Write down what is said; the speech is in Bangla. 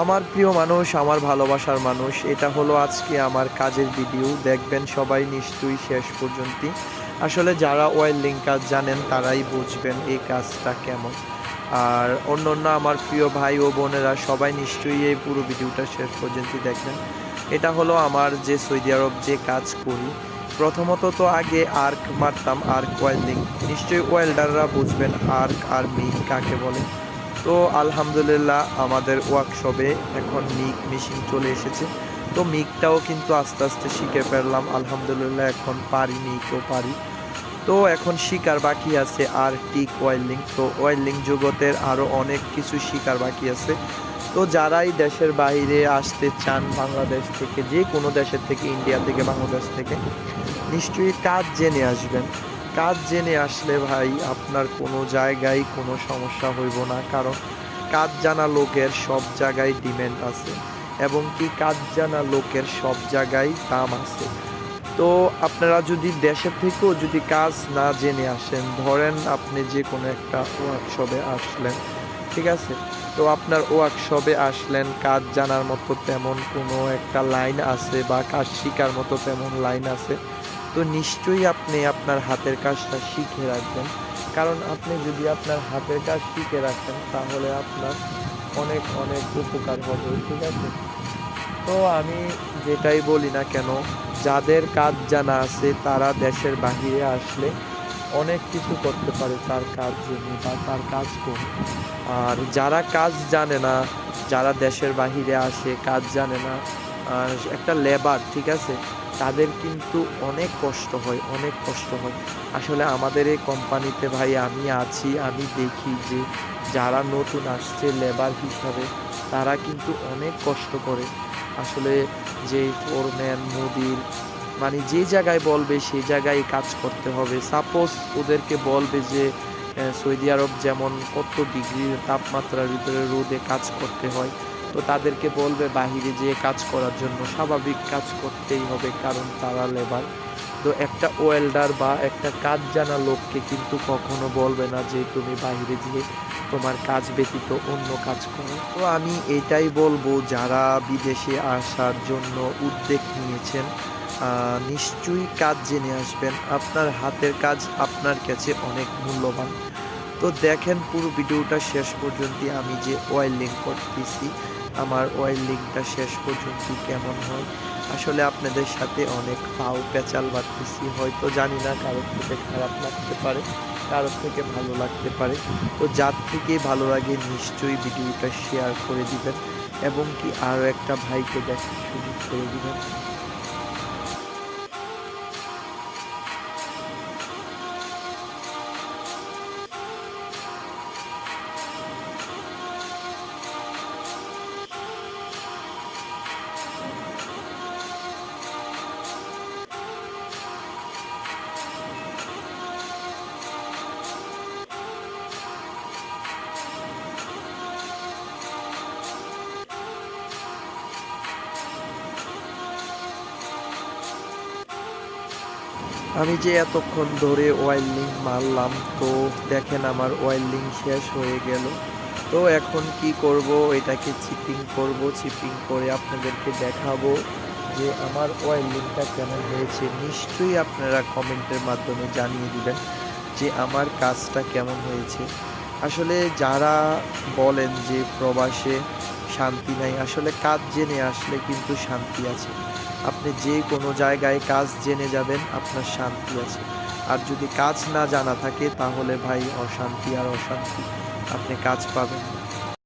আমার প্রিয় মানুষ, আমার ভালোবাসার মানুষ, এটা হলো আজকে আমার কাজের ভিডিও। দেখবেন সবাই নিশ্চয়ই শেষ পর্যন্ত। আসলে যারা ওয়েল্ডিং কাজ জানেন তারাই বুঝবেন এই কাজটা কেমন। আর অন্য আমার প্রিয় ভাই ও বোনেরা সবাই নিশ্চয়ই এই পুরো ভিডিওটা শেষ পর্যন্ত দেখবেন। এটা হলো আমার যে সৌদি আরব যে কাজ করি, প্রথমত তো আগে আর্ক মারতাম, আর্ক ওয়েল্ডিং। নিশ্চয়ই ওয়েল্ডাররা বুঝবেন আর্ক আর মিগ কাকে বলে। তো আলহামদুলিল্লাহ আমাদের ওয়ার্কশপে এখন মিগ মেশিন চলে এসেছে। তো মিগটাও কিন্তু আস্তে আস্তে শিখে ফেললাম আলহামদুলিল্লাহ, এখন পারি, মিগও পারি। তো এখন শিকার বাকি আছে আর টিক ওয়েল্ডিং। তো ওয়েল্ডিং জগতের আরও অনেক কিছু শিকার বাকি আছে। তো যারাই দেশের বাইরে আসতে চান, বাংলাদেশ থেকে, যে কোনো দেশের থেকে, ইন্ডিয়া থেকে, বাংলাদেশ থেকে, নিশ্চয়ই কাজ জেনে আসবেন। কাজ জেনে আসলে ভাই আপনার কোনো জায়গায় কোনো সমস্যা হইব না, কারণ কাজ জানা লোকের সব জায়গায় ডিমান্ড আছে এবং কি কাজ জানা লোকের সব জায়গায় দাম আছে। তো আপনারা যদি দেশের থেকেও যদি কাজ না জেনে আসেন, ধরেন আপনি যে কোনো একটা ওয়ার্কশপে আসলেন, ঠিক আছে, তো আপনার ওয়ার্কশপে আসলেন, কাজ জানার মতো তেমন কোনো একটা লাইন আছে বা কাজ শেখার মতো তেমন লাইন আছে, তো নিশ্চয়ই আপনি আপনার হাতের কাজটা শিখে রাখবেন। কারণ আপনি যদি আপনার হাতের কাজ শিখে রাখেন তাহলে আপনার অনেক অনেক উপকার হবে, ঠিক আছে। তো আমি যেটাই বলি না কেন, যাদের কাজ জানা আছে তারা দেশের বাহিরে আসলে অনেক কিছু করতে পারে তার কাজ জেনে বা তার কাজ করে। আর যারা কাজ জানে না, যারা দেশের বাহিরে আসে কাজ জানে না, একটা লেবার, ঠিক আছে, তাদের কিন্তু অনেক কষ্ট হয়, অনেক কষ্ট হয়। আসলে আমাদের এই কোম্পানিতে ভাই আমি আছি, আমি দেখি যে যারা নতুন আসছে লেবার হিসাবে তারা কিন্তু অনেক কষ্ট করে। আসলে যে ফোরম্যান, মুদির, মানে যে জায়গায় বলবে সেই জায়গায় কাজ করতে হবে। সাপোজ ওদেরকে বলবে যে সৌদি আরব যেমন কত ডিগ্রির তাপমাত্রার ভিতরে রোদে কাজ করতে হয়, তো তাদেরকে বলবে বাহিরে যেয়ে কাজ করার জন্য। স্বাভাবিক কাজ করতেই হবে কারণ তারা লেবার। তো একটা ওয়েল্ডার বা একটা কাজ জানা লোককে কিন্তু কখনো বলবে না যে তুমি বাহিরে যেয়ে তোমার কাজ ব্যতীত অন্য কাজ করো। তো আমি এটাই বলবো, যারা বিদেশে আসার জন্য উদ্যোগ নিয়েছেন নিশ্চয়ই কাজ জেনে আসবেন। আপনার হাতের কাজ আপনার কাছে অনেক মূল্যবান। তো দেখেন পুরো ভিডিওটা শেষ পর্যন্ত, আমি যে ওয়েল্ডিং করতেছি আমার ওয়েল্ডিংটা শেষ পর্যন্ত কেমন হয়। আসলে আপনাদের সাথে অনেক পাও পেঁচাল বাড়তেছি, হয়তো জানি না, কারোর থেকে খারাপ লাগতে পারে, কারোর থেকে ভালো লাগতে পারে। তো যার থেকে ভালো লাগে নিশ্চয়ই ভিডিওটা শেয়ার করে দিবেন এবং কি আরও একটা ভাইকে দেখার সুযোগ করে দিবেন। আমি যে এতক্ষণ ধরে ওয়েল্ডিং মারলাম, তো দেখেন আমার ওয়েল্ডিং শেষ হয়ে গেল। তো এখন কি করব, এটাকে চিপিং করব, চিপিং করে আপনাদেরকে দেখাবো যে আমার ওয়েল্ডিংটা কেমন হয়েছে। নিশ্চয়ই আপনারা কমেন্টের মাধ্যমে জানিয়ে দিবেন যে আমার কাজটা কেমন হয়েছে। আসলে যারা বলেন যে প্রবাসে শান্তি নাই, আসলে কাজ জেনে আসলে কিন্তু শান্তি আছে। আপনি যে কোনো জায়গায় কাজ জেনে যাবেন আপনার শান্তি আছে। আর যদি কাজ না জানা থাকে তাহলে ভাই অশান্তি আর অশান্তি, আপনি কাজ পাবেন না।